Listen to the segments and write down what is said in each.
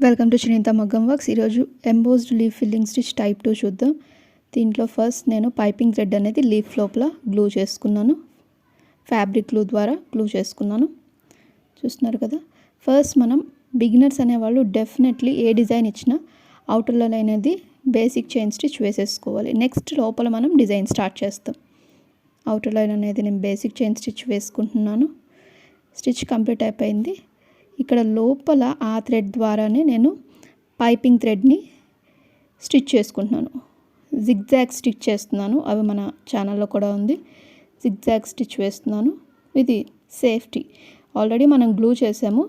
Welcome to Sunitha మగ్గం works. ఈరోజు embossed leaf filling stitch type 2 చూద్దాం. దీంట్లో ఫస్ట్ నేను పైపింగ్ థ్రెడ్ అనేది లీఫ్ లోపల గ్లూ చేసుకున్నాను. ఫ్యాబ్రిక్ గ్లూ ద్వారా గ్లూ చేసుకున్నాను. చూస్తున్నారు కదా. ఫస్ట్ మనం బిగినర్స్ అనేవాళ్ళు డెఫినెట్లీ ఏ డిజైన్ ఇచ్చినా అవుటర్ లైన్ అనేది బేసిక్ చైన్ స్టిచ్ వేసేసుకోవాలి. నెక్స్ట్ లోపల మనం డిజైన్ స్టార్ట్ చేస్తాం. అవుటర్ లైన్ అనేది నేను బేసిక్ చైన్ స్టిచ్ వేసుకుంటున్నాను. స్టిచ్ కంప్లీట్ అయిపోయింది. ఇక్కడ లోపల ఆ థ్రెడ్ ద్వారానే నేను పైపింగ్ థ్రెడ్ని స్టిచ్ చేసుకుంటున్నాను. జిగ్జాగ్ స్టిచ్ చేస్తున్నాను. అవి మన ఛానల్లో కూడా ఉంది. జిగ్జాగ్ స్టిచ్ వేస్తున్నాను. ఇది సేఫ్టీ. ఆల్రెడీ మనం గ్లూ చేసాము,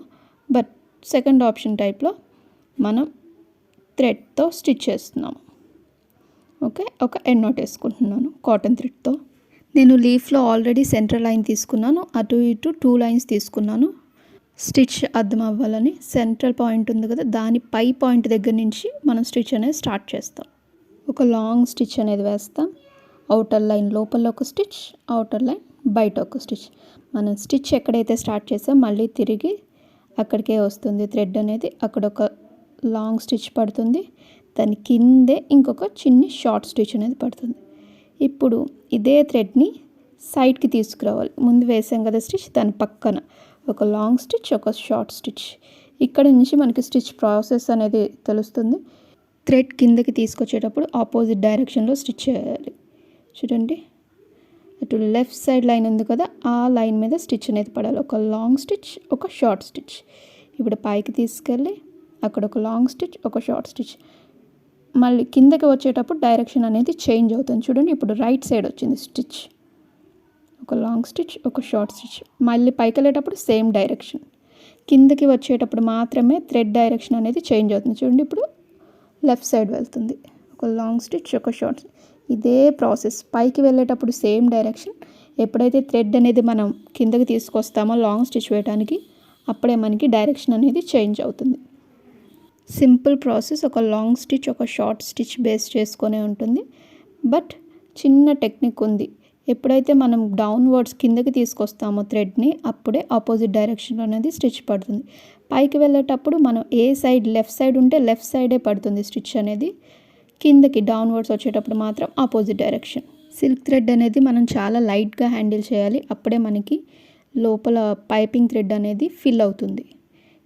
బట్ సెకండ్ ఆప్షన్ టైప్లో మనం థ్రెడ్తో స్టిచ్ చేస్తున్నాము. ఓకే, ఒక ఎండ్ నాట్ వేసుకుంటున్నాను కాటన్ థ్రెడ్తో. నేను లీఫ్లో ఆల్రెడీ సెంటర్ లైన్ తీసుకున్నాను. అటు ఇటు 2 లైన్స్ తీసుకున్నాను. స్టిచ్ అర్థం అవ్వాలని సెంట్రల్ పాయింట్ ఉంది కదా, దాని పై పాయింట్ దగ్గర నుంచి మనం స్టిచ్ అనేది స్టార్ట్ చేస్తాం. ఒక లాంగ్ స్టిచ్ అనేది వేస్తాం. అవుటర్ లైన్ లోపల ఒక స్టిచ్, అవుటర్ లైన్ బయట ఒక స్టిచ్. మనం స్టిచ్ ఎక్కడైతే స్టార్ట్ చేసాం మళ్ళీ తిరిగి అక్కడికే వస్తుంది థ్రెడ్ అనేది. అక్కడ ఒక లాంగ్ స్టిచ్ పడుతుంది. దాని కిందే ఇంకొక చిన్ని షార్ట్ స్టిచ్ అనేది పడుతుంది. ఇప్పుడు ఇదే థ్రెడ్ని సైడ్కి తీసుకురావాలి. ముందు వేసాం కదా స్టిచ్, దాని పక్కన ఒక లాంగ్ స్టిచ్, ఒక షార్ట్ స్టిచ్. ఇక్కడ నుంచి మనకి స్టిచ్ ప్రాసెస్ అనేది తెలుస్తుంది. థ్రెడ్ కిందకి తీసుకొచ్చేటప్పుడు ఆపోజిట్ డైరెక్షన్లో స్టిచ్ చేయాలి. చూడండి, అటు లెఫ్ట్ సైడ్ లైన్ ఉంది కదా, ఆ లైన్ మీద స్టిచ్ అనేది పడాలి. ఒక లాంగ్ స్టిచ్, ఒక షార్ట్ స్టిచ్. ఇప్పుడు పైకి తీసుకెళ్ళి అక్కడ ఒక లాంగ్ స్టిచ్, ఒక షార్ట్ స్టిచ్. మళ్ళీ కిందకి వచ్చేటప్పుడు డైరెక్షన్ అనేది చేంజ్ అవుతుంది. చూడండి, ఇప్పుడు రైట్ సైడ్ వచ్చింది స్టిచ్. ఒక లాంగ్ స్టిచ్, ఒక షార్ట్ స్టిచ్. మళ్ళీ పైకి వెళ్ళేటప్పుడు సేమ్ డైరెక్షన్. కిందకి వచ్చేటప్పుడు మాత్రమే థ్రెడ్ డైరెక్షన్ అనేది చేంజ్ అవుతుంది. చూడండి, ఇప్పుడు లెఫ్ట్ సైడ్ వెళ్తుంది. ఒక లాంగ్ స్టిచ్, ఒక షార్ట్ స్టిచ్. ఇదే ప్రాసెస్. పైకి వెళ్ళేటప్పుడు సేమ్ డైరెక్షన్. ఎప్పుడైతే థ్రెడ్ అనేది మనం కిందకి తీసుకొస్తామో లాంగ్ స్టిచ్ వేయడానికి, అప్పుడే మనకి డైరెక్షన్ అనేది చేంజ్ అవుతుంది. Simple process. ఒక లాంగ్ స్టిచ్, ఒక షార్ట్ స్టిచ్ బేస్ చేసుకొనే ఉంటుంది. బట్ చిన్న టెక్నిక్ ఉంది. ఎప్పుడైతే మనం డౌన్వర్డ్స్ కిందకి తీసుకొస్తామో థ్రెడ్ని, అప్పుడే ఆపోజిట్ డైరెక్షన్లో అనేది స్టిచ్ పడుతుంది. పైకి వెళ్ళేటప్పుడు మనం ఏ సైడ్, లెఫ్ట్ సైడ్ ఉంటే లెఫ్ట్ సైడే పడుతుంది స్టిచ్ అనేది. కిందకి డౌన్వర్డ్స్ వచ్చేటప్పుడు మాత్రం ఆపోజిట్ డైరెక్షన్. సిల్క్ థ్రెడ్ అనేది మనం చాలా లైట్గా హ్యాండిల్ చేయాలి. అప్పుడే మనకి లోపల పైపింగ్ థ్రెడ్ అనేది ఫిల్ అవుతుంది,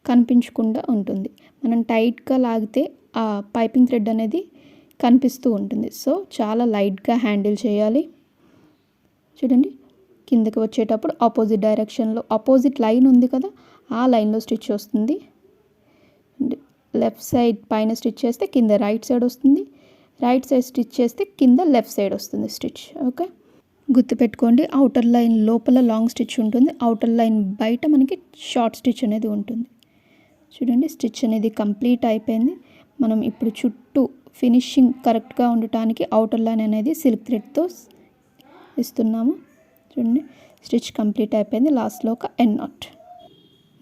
కనిపించకుండా ఉంటుంది. మనం టైట్గా లాగితే ఆ పైపింగ్ థ్రెడ్ అనేది కనిపిస్తూ ఉంటుంది. సో చాలా లైట్గా హ్యాండిల్ చేయాలి. చూడండి, కిందకి వచ్చేటప్పుడు ఆపోజిట్ డైరెక్షన్లో ఆపోజిట్ లైన్ ఉంది కదా, ఆ లైన్లో స్టిచ్ వస్తుంది. లెఫ్ట్ సైడ్ పైన స్టిచ్ చేస్తే కింద రైట్ సైడ్ వస్తుంది. రైట్ సైడ్ స్టిచ్ చేస్తే కింద లెఫ్ట్ సైడ్ వస్తుంది స్టిచ్. ఓకే, గుర్తుపెట్టుకోండి. అవుటర్ లైన్ లోపల లాంగ్ స్టిచ్ ఉంటుంది. అవుటర్ లైన్ బయట మనకి షార్ట్ స్టిచ్ అనేది ఉంటుంది. చూడండి, స్టిచ్ అనేది కంప్లీట్ అయిపోయింది. మనం ఇప్పుడు చుట్టూ ఫినిషింగ్ కరెక్ట్గా ఉండటానికి అవుటర్ లైన్ అనేది సిల్క్ థ్రెడ్తో ఇస్తున్నాము. చూడండి, స్టిచ్ కంప్లీట్ అయిపోయింది. లాస్ట్లో ఒక end not.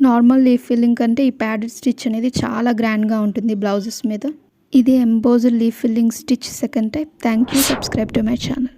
Normal leaf filling కంటే ఈ ప్యాడెడ్ స్టిచ్ అనేది చాలా గ్రాండ్గా ఉంటుంది బ్లౌజెస్ మీద. ఇది embossed leaf filling stitch second type. Thank you. Subscribe to my channel.